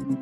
कुछ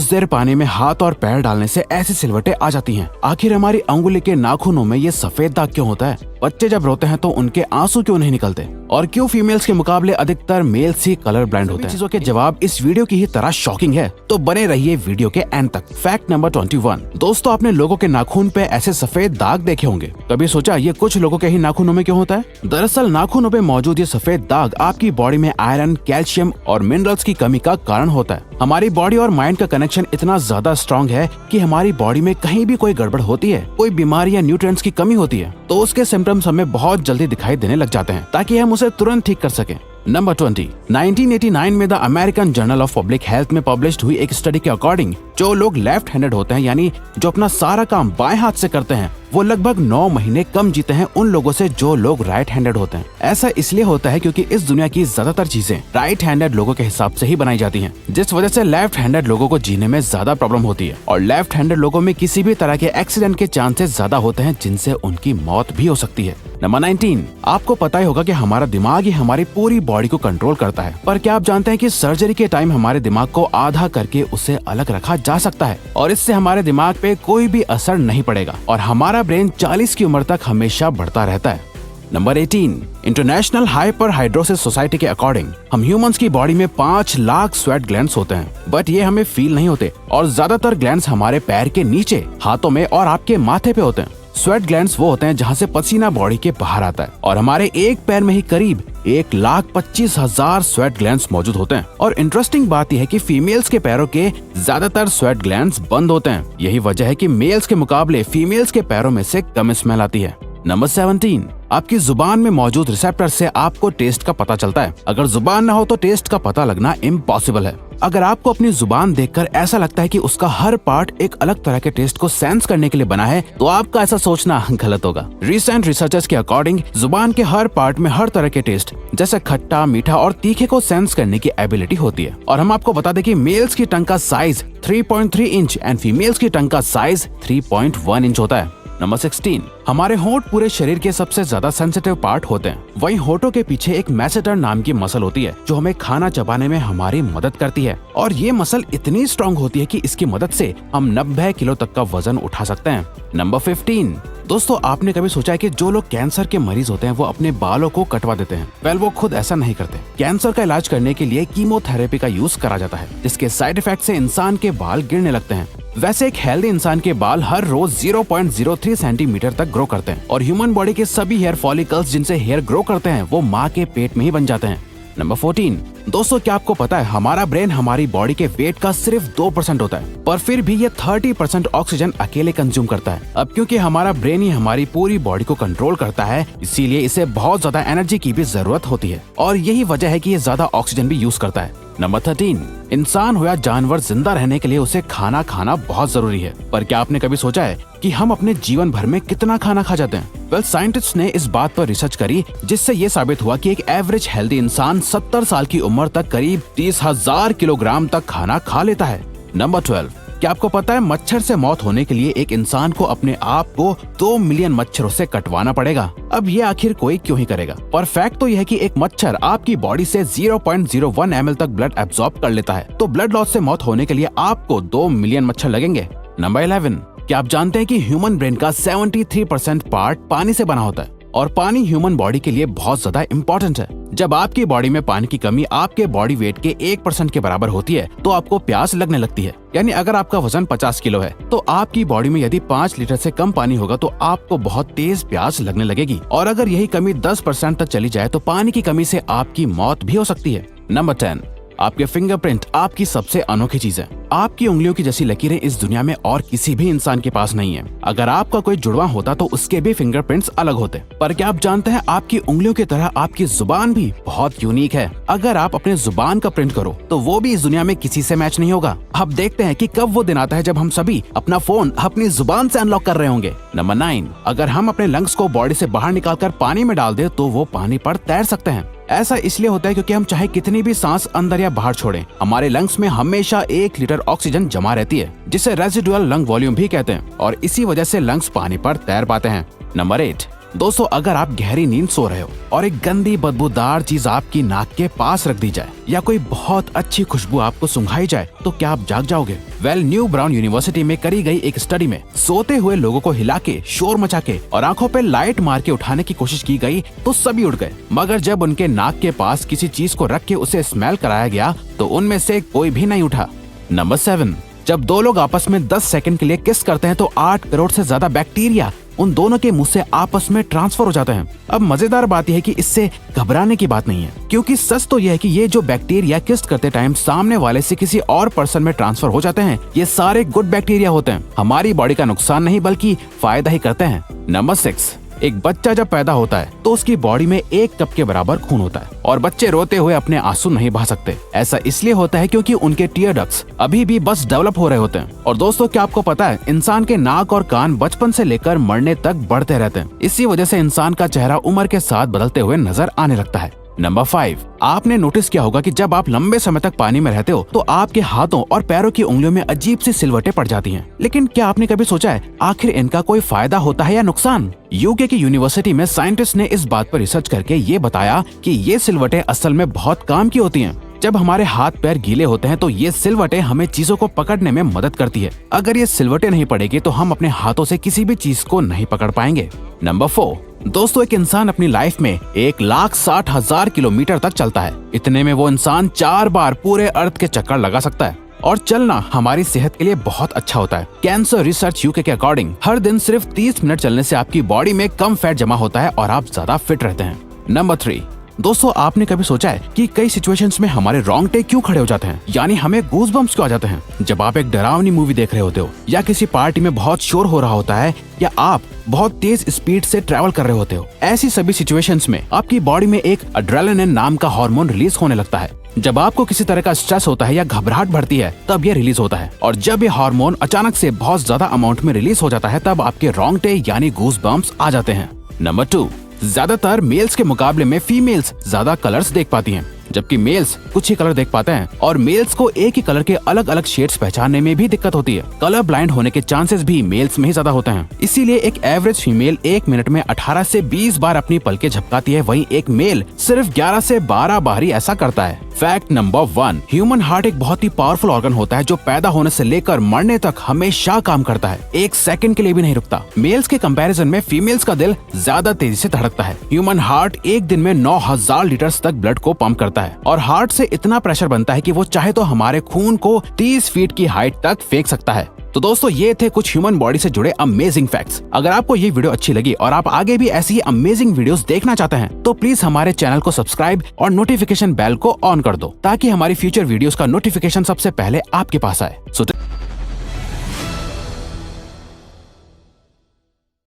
देर पानी में हाथ और पैर डालने से ऐसी सिलवटें आ जाती हैं। आखिर हमारी अंगुली के नाखूनों में ये सफेद दाग क्यों होता है? बच्चे जब रोते हैं तो उनके आंसू क्यों नहीं निकलते? और क्यों फीमेल्स के मुकाबले अधिकतर मेल्स ही कलर ब्लाइंड होते हैं? चीजों के जवाब इस वीडियो की ही तरह शॉकिंग है, तो बने रहिए वीडियो के एंड तक। Fact number 21। दोस्तों, आपने लोगों के नाखून पे ऐसे सफेद दाग देखे होंगे। कभी सोचा ये कुछ लोगों के ही नाखूनों में क्यों होता है? दरअसल नाखूनों पे मौजूद ये सफेद दाग आपकी बॉडी में आयरन, कैल्शियम और मिनरल्स की कमी का कारण होता है। हमारी बॉडी और माइंड का कनेक्शन इतना ज्यादा स्ट्रॉन्ग है कि हमारी बॉडी में कहीं भी कोई गड़बड़ होती है, कोई बीमारी या न्यूट्रिएंट्स की कमी होती है, तो उसके सिम्टम्स हमें बहुत जल्दी दिखाई देने लग जाते हैं, ताकि हम उसे तुरंत ठीक कर सकें। नंबर 20। 1989 में the American journal of public health में पब्लिश्ड हुई एक स्टडी के अकॉर्डिंग जो लोग लेफ्ट हैंडेड होते हैं, यानी जो अपना सारा काम बाएं हाथ से करते हैं, वो लगभग 9 महीने कम जीते हैं उन लोगों से जो लोग राइट हैंडेड होते हैं। ऐसा इसलिए होता है क्योंकि इस दुनिया की ज्यादातर चीजें राइट हैंडेड लोगों के हिसाब से ही बनाई जाती हैं, जिस वजह से लेफ्ट हैंडेड लोगों को जीने में ज्यादा प्रॉब्लम होती है। और लेफ्ट हैंडेड लोगों में किसी भी तरह के एक्सीडेंट के चांसेस ज्यादा होते हैं, जिनसे उनकी मौत भी हो सकती है। नंबर 19। आपको पता ही होगा कि हमारा दिमाग ही हमारी पूरी बॉडी को कंट्रोल करता है, पर क्या आप जानते हैं कि सर्जरी के टाइम हमारे दिमाग को आधा करके उसे अलग रखा जा सकता है और इससे हमारे दिमाग पे कोई भी असर नहीं पड़ेगा और हमारा ब्रेन 40 की उम्र तक हमेशा बढ़ता रहता है। नंबर 18। इंटरनेशनल हाइपरहाइड्रोसिस सोसाइटी के अकॉर्डिंग हम ह्यूमंस की बॉडी में 5 लाख स्वेट ग्लैंड्स होते हैं, बट ये हमें फील नहीं होते और ज्यादातर ग्लैंड्स हमारे पैर के नीचे, हाथों में और आपके माथे पे होते हैं। स्वेट ग्लैंड्स वो होते हैं जहाँ से पसीना बॉडी के बाहर आता है और हमारे एक पैर में ही करीब 1,25,000 स्वेट ग्लैंड्स मौजूद होते हैं। और इंटरेस्टिंग बात यह है कि फीमेल्स के पैरों के ज्यादातर स्वेट ग्लैंड्स बंद होते हैं। यही वजह है कि मेल्स के मुकाबले फीमेल्स के पैरों में से कम स्मेल आती है। नंबर 17। आपकी जुबान में मौजूद रिसेप्टर से आपको टेस्ट का पता चलता है। अगर जुबान न हो तो टेस्ट का पता लगना इम्पॉसिबल है। अगर आपको अपनी जुबान देखकर ऐसा लगता है कि उसका हर पार्ट एक अलग तरह के टेस्ट को सेंस करने के लिए बना है, तो आपका ऐसा सोचना गलत होगा। रिसेंट रिसर्चर्स के अकॉर्डिंग जुबान के हर पार्ट में हर तरह के टेस्ट जैसे खट्टा, मीठा और तीखे को सेंस करने की एबिलिटी होती है। और हम आपको बता दें कि मेल्स की टंग का साइज 3.3 इंच एंड फीमेल्स की टंग का साइज 3.1 इंच होता है। नंबर 16। हमारे होंठ पूरे शरीर के सबसे ज्यादा सेंसिटिव पार्ट होते हैं। वहीं होठों के पीछे एक मैसेटर नाम की मसल होती है जो हमें खाना चबाने में हमारी मदद करती है और ये मसल इतनी स्ट्रॉन्ग होती है कि इसकी मदद से हम 90 किलो तक का वजन उठा सकते हैं। नंबर 15। दोस्तों, आपने कभी सोचा है कि जो लोग कैंसर के मरीज होते हैं वो अपने बालों को कटवा देते हैं? वेल, वो खुद ऐसा नहीं करते। कैंसर का इलाज करने के लिए कीमोथेरेपी का यूज करा जाता है, जिसके साइड इफेक्ट से इंसान के बाल गिरने लगते हैं। वैसे एक हेल्दी इंसान के बाल हर रोज 0.03 सेंटीमीटर तक ग्रो करते हैं और ह्यूमन बॉडी के सभी हेयर फॉलिकल्स जिनसे हेयर ग्रो करते हैं वो माँ के पेट में ही बन जाते हैं। नंबर 14। दोस्तों, क्या आपको पता है हमारा ब्रेन हमारी बॉडी के वेट का सिर्फ 2% होता है, पर फिर भी ये 30% ऑक्सीजन अकेले कंज्यूम करता है। अब क्योंकि हमारा ब्रेन ही हमारी पूरी बॉडी को कंट्रोल करता है, इसीलिए इसे बहुत ज्यादा एनर्जी की भी जरूरत होती है और यही वजह है कि ये ज्यादा ऑक्सीजन भी यूज करता है। नंबर 13। इंसान हो या जानवर, जिंदा रहने के लिए उसे खाना खाना बहुत जरूरी है, पर क्या आपने कभी सोचा है कि हम अपने जीवन भर में कितना खाना खा जाते हैं? वेल, साइंटिस्ट ने इस बात पर रिसर्च करी जिससे ये साबित हुआ कि एक एवरेज हेल्दी इंसान 70 साल की उम्र तक करीब 30,000 किलोग्राम तक खाना खा लेता है। नंबर 12। क्या आपको पता है मच्छर से मौत होने के लिए एक इंसान को अपने आप को 2 मिलियन मच्छरों से कटवाना पड़ेगा? अब ये आखिर कोई क्यों ही करेगा? पर फैक्ट तो यह है कि एक मच्छर आपकी बॉडी से 0.01 ml तक ब्लड एब्सॉर्ब कर लेता है, तो ब्लड लॉस से मौत होने के लिए आपको 2 मिलियन मच्छर लगेंगे। नंबर 11। क्या आप जानते हैं कि ह्यूमन ब्रेन का 73% पार्ट पानी से बना होता है और पानी ह्यूमन बॉडी के लिए बहुत ज्यादा इम्पोर्टेंट है। जब आपकी बॉडी में पानी की कमी आपके बॉडी वेट के 1% के बराबर होती है तो आपको प्यास लगने लगती है। यानी अगर आपका वजन 50 किलो है तो आपकी बॉडी में यदि 5 लीटर से कम पानी होगा तो आपको बहुत तेज प्यास लगने लगेगी और अगर यही कमी 10% तक चली जाए तो पानी की कमी से आपकी मौत भी हो सकती है। नंबर 10। आपके फिंगरप्रिंट आपकी सबसे अनोखी चीज है। आपकी उंगलियों की जैसी लकीरें इस दुनिया में और किसी भी इंसान के पास नहीं है। अगर आपका कोई जुड़वा होता तो उसके भी फिंगरप्रिंट्स अलग होते। पर क्या आप जानते हैं आपकी उंगलियों की तरह आपकी जुबान भी बहुत यूनिक है। अगर आप अपने जुबान का प्रिंट करो तो वो भी इस दुनिया में किसी से मैच नहीं होगा। अब देखते हैं कि कब वो दिन आता है जब हम सभी अपना फोन अपनी जुबान से अनलॉक कर रहे होंगे। नंबर 9। अगर हम अपने लंग्स को बॉडी से बाहर निकालकर पानी में डाल दे तो वो पानी पर तैर सकते हैं। ऐसा इसलिए होता है क्योंकि हम चाहे कितनी भी सांस अंदर या बाहर छोड़ें, हमारे लंग्स में हमेशा 1 लीटर ऑक्सीजन जमा रहती है, जिसे रेजिडुअल लंग वॉल्यूम भी कहते हैं और इसी वजह से लंग्स पानी पर तैर पाते हैं। नंबर 8। दोस्तों अगर आप गहरी नींद सो रहे हो और एक गंदी बदबूदार चीज आपकी नाक के पास रख दी जाए या कोई बहुत अच्छी खुशबू आपको सुंघाई जाए तो क्या आप जाग जाओगे? न्यू ब्राउन यूनिवर्सिटी में करी गई एक स्टडी में सोते हुए लोगों को हिला के, शोर मचा के और आंखों पे लाइट मार के उठाने की कोशिश की गई तो सभी उठ गए, मगर जब उनके नाक के पास किसी चीज को रख के उसे स्मेल कराया गया तो उनमें से कोई भी नहीं उठा। नंबर 7, जब दो लोग आपस में 10 सेकंड के लिए किस करते हैं तो 8 करोड़ से ज्यादा बैक्टीरिया उन दोनों के मुंह से आपस में ट्रांसफर हो जाते हैं। अब मजेदार बात यह है कि इससे घबराने की बात नहीं है, क्योंकि सच तो यह है कि ये जो बैक्टीरिया किस करते टाइम सामने वाले से किसी और पर्सन में ट्रांसफर हो जाते हैं, ये सारे गुड बैक्टीरिया होते हैं, हमारी बॉडी का नुकसान नहीं बल्कि फायदा ही करते हैं। नंबर 6, एक बच्चा जब पैदा होता है तो उसकी बॉडी में 1 कप के बराबर खून होता है और बच्चे रोते हुए अपने आंसू नहीं बहा सकते। ऐसा इसलिए होता है क्योंकि उनके टीयर डक्ट्स अभी भी बस डेवलप हो रहे होते हैं। और दोस्तों क्या आपको पता है, इंसान के नाक और कान बचपन से लेकर मरने तक बढ़ते रहते हैं। इसी वजह से इंसान का चेहरा उम्र के साथ बदलते हुए नजर आने लगता है। नंबर 5, आपने नोटिस किया होगा कि जब आप लंबे समय तक पानी में रहते हो तो आपके हाथों और पैरों की उंगलियों में अजीब सी सिलवटें पड़ जाती हैं। लेकिन क्या आपने कभी सोचा है आखिर इनका कोई फायदा होता है या नुकसान? यूके की यूनिवर्सिटी में साइंटिस्ट ने इस बात पर रिसर्च करके ये बताया कि ये सिलवटें असल में बहुत काम की होती हैं। जब हमारे हाथ पैर गीले होते हैं तो ये सिलवटें हमें चीजों को पकड़ने में मदद करती है। अगर ये सिलवटें नहीं पड़ेगी तो हम अपने हाथों से किसी भी चीज को नहीं पकड़ पाएंगे। नंबर 4, दोस्तों एक इंसान अपनी लाइफ में 1,60,000 किलोमीटर तक चलता है। इतने में वो इंसान 4 बार पूरे अर्थ के चक्कर लगा सकता है। और चलना हमारी सेहत के लिए बहुत अच्छा होता है। कैंसर रिसर्च यूके के अकॉर्डिंग हर दिन सिर्फ 30 मिनट चलने से आपकी बॉडी में कम फैट जमा होता है और आप ज्यादा फिट रहते हैं। नंबर 3, दोस्तों आपने कभी सोचा है कि कई सिचुएशंस में हमारे रोंगटे क्यों खड़े हो जाते हैं, यानी हमें गूज़बम्प्स क्यों आ जाते हैं? जब आप एक डरावनी मूवी देख रहे होते हो या किसी पार्टी में बहुत शोर हो रहा होता है या आप बहुत तेज स्पीड से ट्रैवल कर रहे होते हो, ऐसी सभी सिचुएशंस में आपकी बॉडी में एक एड्रेनालिन नाम का हार्मोन रिलीज होने लगता है। जब आपको किसी तरह का स्ट्रेस होता है या घबराहट बढ़ती है तब ये रिलीज होता है, और जब ये हार्मोन अचानक से बहुत ज्यादा अमाउंट में रिलीज हो जाता है तब आपके रोंगटे यानी गूज़बम्प्स आ जाते हैं। नंबर 2, ज्यादातर मेल्स के मुकाबले में फीमेल्स ज्यादा कलर्स देख पाती हैं, जबकि मेल्स कुछ ही कलर देख पाते हैं और मेल्स को एक ही कलर के अलग अलग शेड्स पहचानने में भी दिक्कत होती है। कलर ब्लाइंड होने के चांसेस भी मेल्स में ही ज्यादा होते हैं। इसीलिए एक एवरेज फीमेल 1 मिनट में 18 से 20 बार अपनी पलकें झपकाती है, वहीं एक मेल सिर्फ 11 से 12 बार ही ऐसा करता है। फैक्ट नंबर 1, ह्यूमन हार्ट एक बहुत ही पावरफुल ऑर्गन होता है जो पैदा होने से लेकर मरने तक हमेशा काम करता है, 1 सेकंड के लिए भी नहीं रुकता। मेल्स के कंपैरिजन में फीमेल्स का दिल ज्यादा तेजी से धड़कता है। ह्यूमन हार्ट एक दिन में 9,000 लीटर तक ब्लड को पंप करता है और हार्ट से इतना प्रेशर बनता है कि वो चाहे तो हमारे खून को 30 फीट की हाइट तक फेंक सकता है। तो दोस्तों ये थे कुछ ह्यूमन बॉडी से जुड़े अमेजिंग फैक्ट्स। अगर आपको ये वीडियो अच्छी लगी और आप आगे भी ऐसी ही अमेजिंग वीडियोस देखना चाहते हैं तो प्लीज हमारे चैनल को सब्सक्राइब और नोटिफिकेशन बेल को ऑन कर दो ताकि हमारी फ्यूचर वीडियोस का नोटिफिकेशन सबसे पहले आपके पास आए।